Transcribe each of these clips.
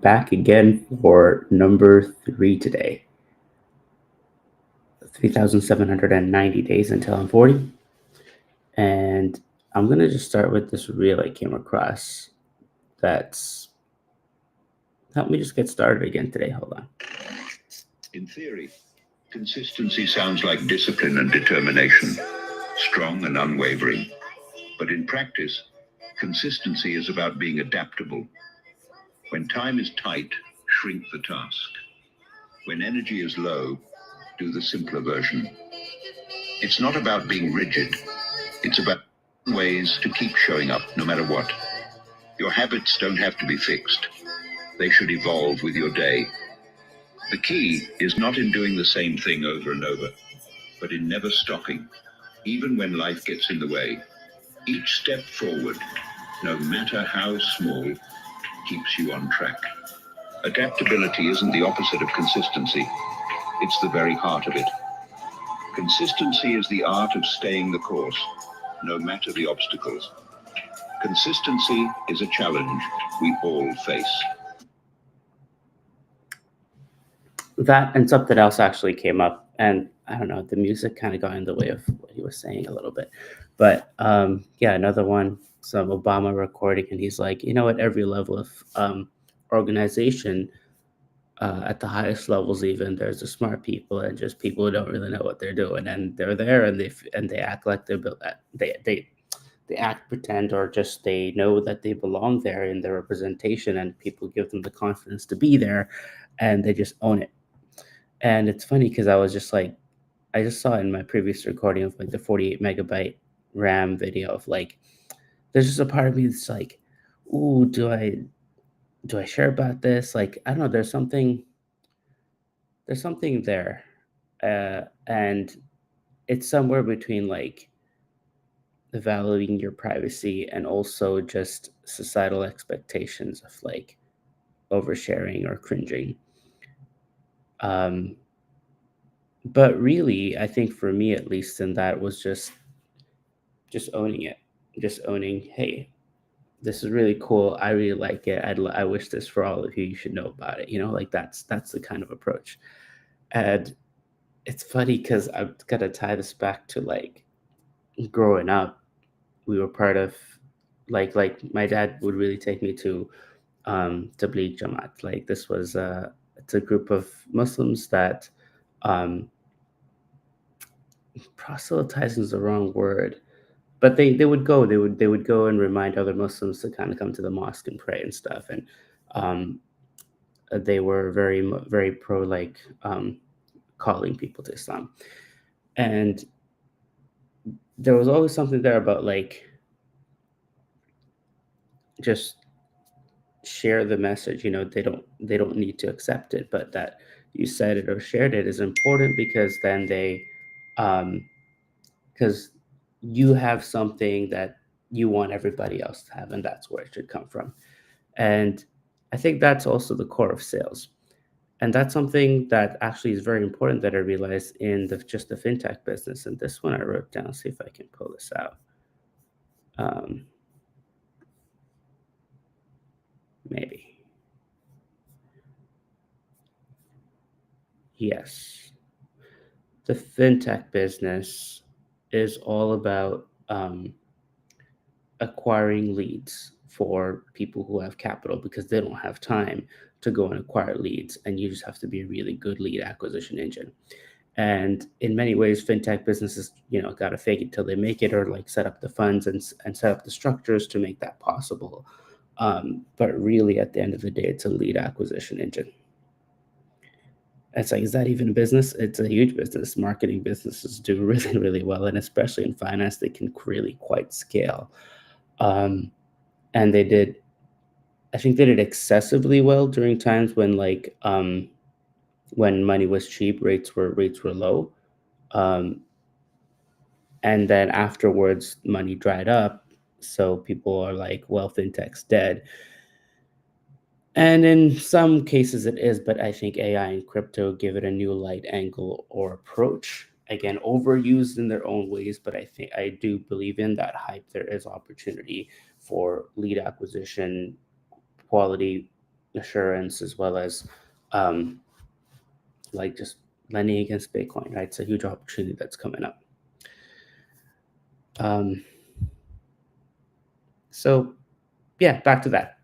Back again for number 3 today. 3,790 days until I'm 40. And I'm going to just start with this reel I came across that's helped me just get started again today. Hold on. In theory, consistency sounds like discipline and determination, strong and unwavering. But in practice, consistency is about being adaptable. When time is tight, shrink the task. When energy is low, do the simpler version. It's not about being rigid. It's about ways to keep showing up no matter what. Your habits don't have to be fixed. They should evolve with your day. The key is not in doing the same thing over and over, but in never stopping, even when life gets in the way. Each step forward, no matter how small, keeps you on track. Adaptability isn't the opposite of consistency. It's the very heart of it. Consistency is the art of staying the course, no matter the obstacles. Consistency is a challenge we all face. That and something else actually came up. And I don't know, the music kind of got in the way of what he was saying a little bit. But yeah, another one, some Obama recording. And he's like, at every level of organization, at the highest levels, even there's the smart people and just people who don't really know what they're doing, and they're there and they act like they're they act pretend, or just they know that they belong there in their representation, and people give them the confidence to be there, and they just own it. And it's funny because I was just like, I just saw in my previous recording of like the 48 megabyte RAM video of like, there's just a part of me that's like, ooh, do I share about this? Like, I don't know, there's something there. And it's somewhere between like valuing your privacy and also just societal expectations of like oversharing or cringing. Um, but really, I think for me at least, and that was just owning it, just owning, hey, this is really cool. I really like it. I wish this for all of you. You should know about it. Like that's the kind of approach. And it's funny because I've got to tie this back to like growing up. We were part of like my dad would really take me to Tabligh Jamaat. Like this was it's a group of Muslims that um, proselytizing is the wrong word, but they would go and remind other Muslims to kind of come to the mosque and pray and stuff. And um, they were very pro like calling people to Islam. And there was always something there about like just share the message. They don't need to accept it, but that you said it or shared it is important, because then they um because you have something that you want everybody else to have, and that's where it should come from. And I think that's also the core of sales. And that's something that actually is very important that I realized in the fintech business. And this one I wrote down. See if I can pull this out. um Maybe. Yes. The fintech business is all about acquiring leads for people who have capital, because they don't have time to go and acquire leads, and you just have to be a really good lead acquisition engine. And in many ways, fintech businesses, got to fake it till they make it, or like set up the funds and set up the structures to make that possible. But really, at the end of the day, it's a lead acquisition engine. It's like, is that even a business? It's a huge business. Marketing businesses do really, really well, and especially in finance, they can really quite scale. Um, and I think they did excessively well during times when money was cheap, rates were low. Um, and then afterwards, money dried up, so people are like, well, fintech's dead. And in some cases it is, but I think AI and crypto give it a new light angle or approach. Again, overused in their own ways, but I do believe in that hype. There is opportunity for lead acquisition, quality, assurance, as well as um, like just lending against Bitcoin, right? It's a huge opportunity that's coming up. Um, so yeah, back to that.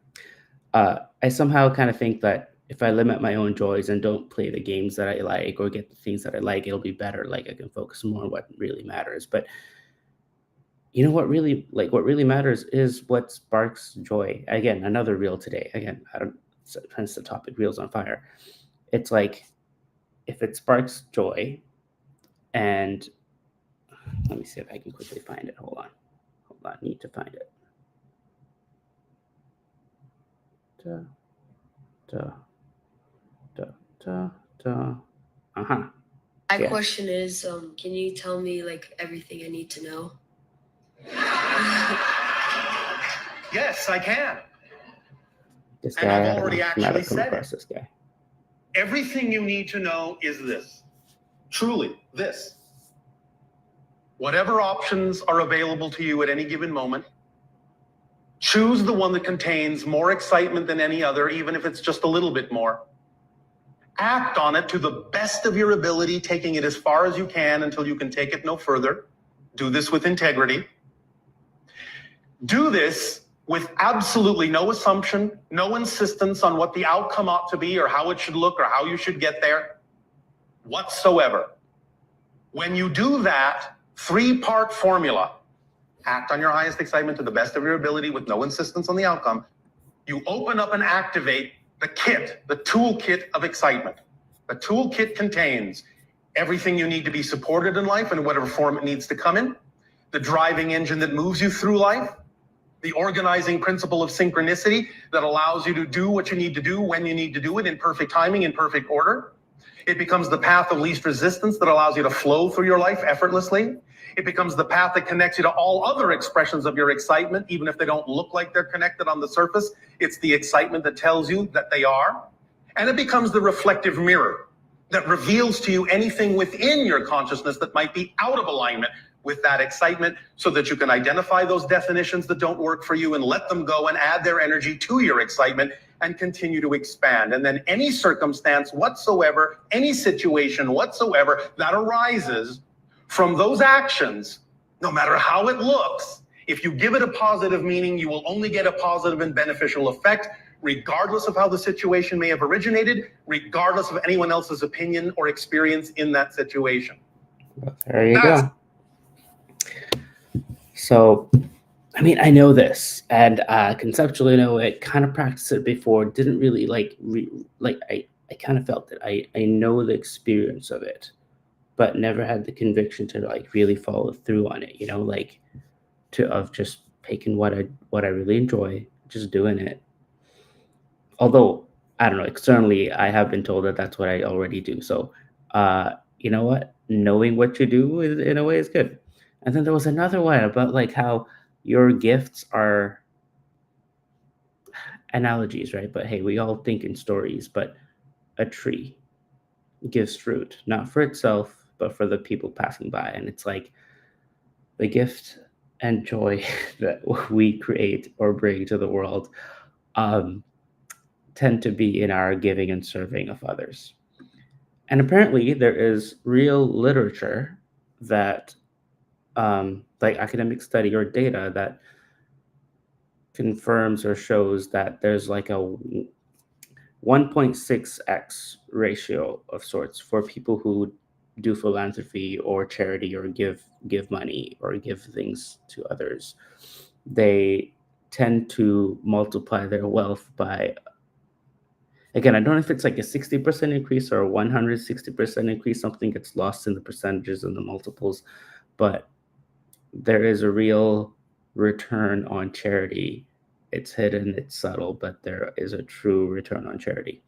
I somehow kind of think that if I limit my own joys and don't play the games that I like or get the things that I like, it'll be better. Like I can focus more on what really matters. But you know what really matters is what sparks joy. Again, another reel today. Again, I don't hence the topic, reels on fire. It's like if it sparks joy, and let me see if I can quickly find it. Hold on, need to find it. Da, da, da, da, da. Uh-huh. My Yeah. question is, can you tell me like everything I need to know? Yes, I can. This And guy, I've already I actually come said across it. this guy. Everything you need to know is this. Truly, this. Whatever options are available to you at any given moment, choose the one that contains more excitement than any other, even if it's just a little bit more. Act on it to the best of your ability, taking it as far as you can until you can take it no further. Do this with integrity. Do this with absolutely no assumption, no insistence on what the outcome ought to be or how it should look or how you should get there whatsoever. When you do that, 3-part formula, act on your highest excitement to the best of your ability with no insistence on the outcome, you open up and activate the kit, the toolkit of excitement. The toolkit contains everything you need to be supported in life in whatever form it needs to come in, the driving engine that moves you through life, the organizing principle of synchronicity that allows you to do what you need to do when you need to do it in perfect timing, in perfect order. It becomes the path of least resistance that allows you to flow through your life effortlessly. It becomes the path that connects you to all other expressions of your excitement, even if they don't look like they're connected on the surface. It's the excitement that tells you that they are. And it becomes the reflective mirror that reveals to you anything within your consciousness that might be out of alignment with that excitement, so that you can identify those definitions that don't work for you and let them go and add their energy to your excitement and continue to expand. And then any circumstance whatsoever, any situation whatsoever that arises from those actions, no matter how it looks, if you give it a positive meaning, you will only get a positive and beneficial effect, regardless of how the situation may have originated, regardless of anyone else's opinion or experience in that situation. There you go. So, I mean, I know this, and conceptually know it. Kind of practiced it before. Didn't really I kind of felt it. I know the experience of it, but never had the conviction to like really follow through on it. Like of just picking what I really enjoy, just doing it. Although I don't know, externally I have been told that that's what I already do. So, you know what? Knowing what you do is, in a way, is good. And then there was another one about like how your gifts are analogies, right? But hey, we all think in stories. But a tree gives fruit, not for itself, but for the people passing by. And it's like the gift and joy that we create or bring to the world tend to be in our giving and serving of others. And apparently, there is real literature that, like academic study or data that confirms or shows that there's like a 1.6x ratio of sorts for people who do philanthropy or charity or give money or give things to others. They tend to multiply their wealth by, again, I don't know if it's like a 60% increase or a 160% increase. Something gets lost in the percentages and the multiples, but there is a real return on charity. It's hidden, it's subtle, but there is a true return on charity.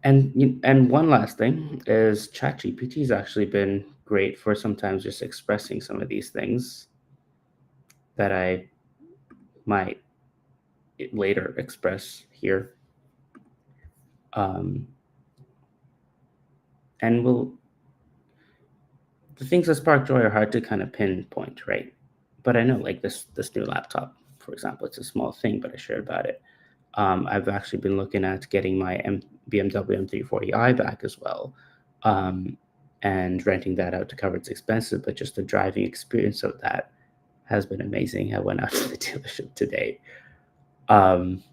And one last thing is ChatGPT has actually been great for sometimes just expressing some of these things that I might later express here. And the things that spark joy are hard to kind of pinpoint, right? but I know like this new laptop, for example, it's a small thing, but I shared about it. I've actually been looking at getting my BMW M340i back as well, and renting that out to cover its expenses. But just the driving experience of that has been amazing. I went out to the dealership today. Um,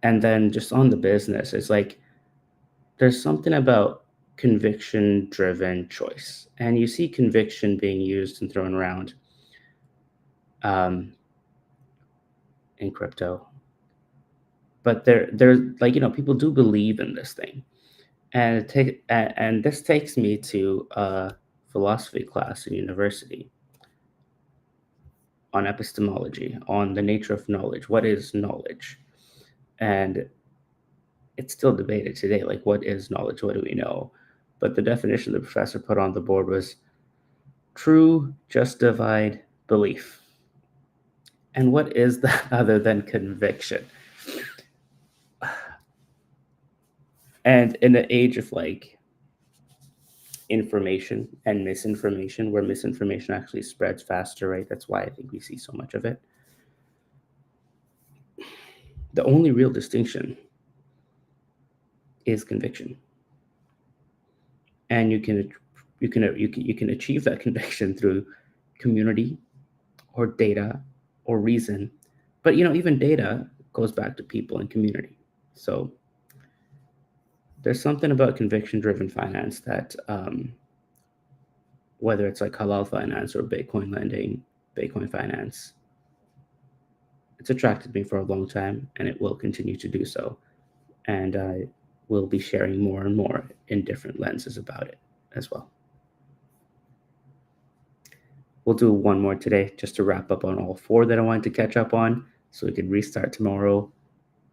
and then just on the business, it's like there's something about conviction driven choice. And you see conviction being used and thrown around um, in crypto. But there's like, people do believe in this thing. And this takes me to a philosophy class in university on epistemology, on the nature of knowledge. What is knowledge? And it's still debated today, like what is knowledge? What do we know? But the definition the professor put on the board was true, justified belief. And what is that other than conviction? And in the age of like information and misinformation, where misinformation actually spreads faster, right? That's why I think we see so much of it. The only real distinction is conviction. And you can achieve that conviction through community or data or reason. But even data goes back to people and community. So there's something about conviction-driven finance that, whether it's like halal finance or Bitcoin lending, Bitcoin finance, it's attracted me for a long time, and it will continue to do so. And I will be sharing more and more in different lenses about it as well. We'll do one more today just to wrap up on all four that I wanted to catch up on so we could restart tomorrow,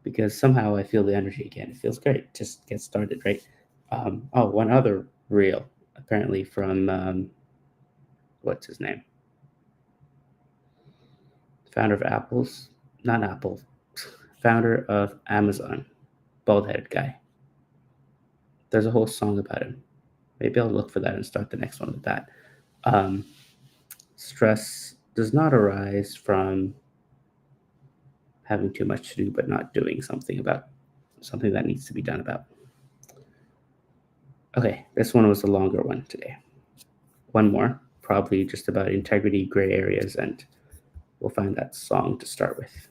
because somehow I feel the energy again. It feels great. Just get started, right? One other reel, apparently from, what's his name? Founder of founder of Amazon, bald-headed guy. There's a whole song about him. Maybe I'll look for that and start the next one with that. Stress does not arise from having too much to do, but not doing something that needs to be done about. Okay, this one was a longer one today. One more, probably just about integrity, gray areas, and we'll find that song to start with.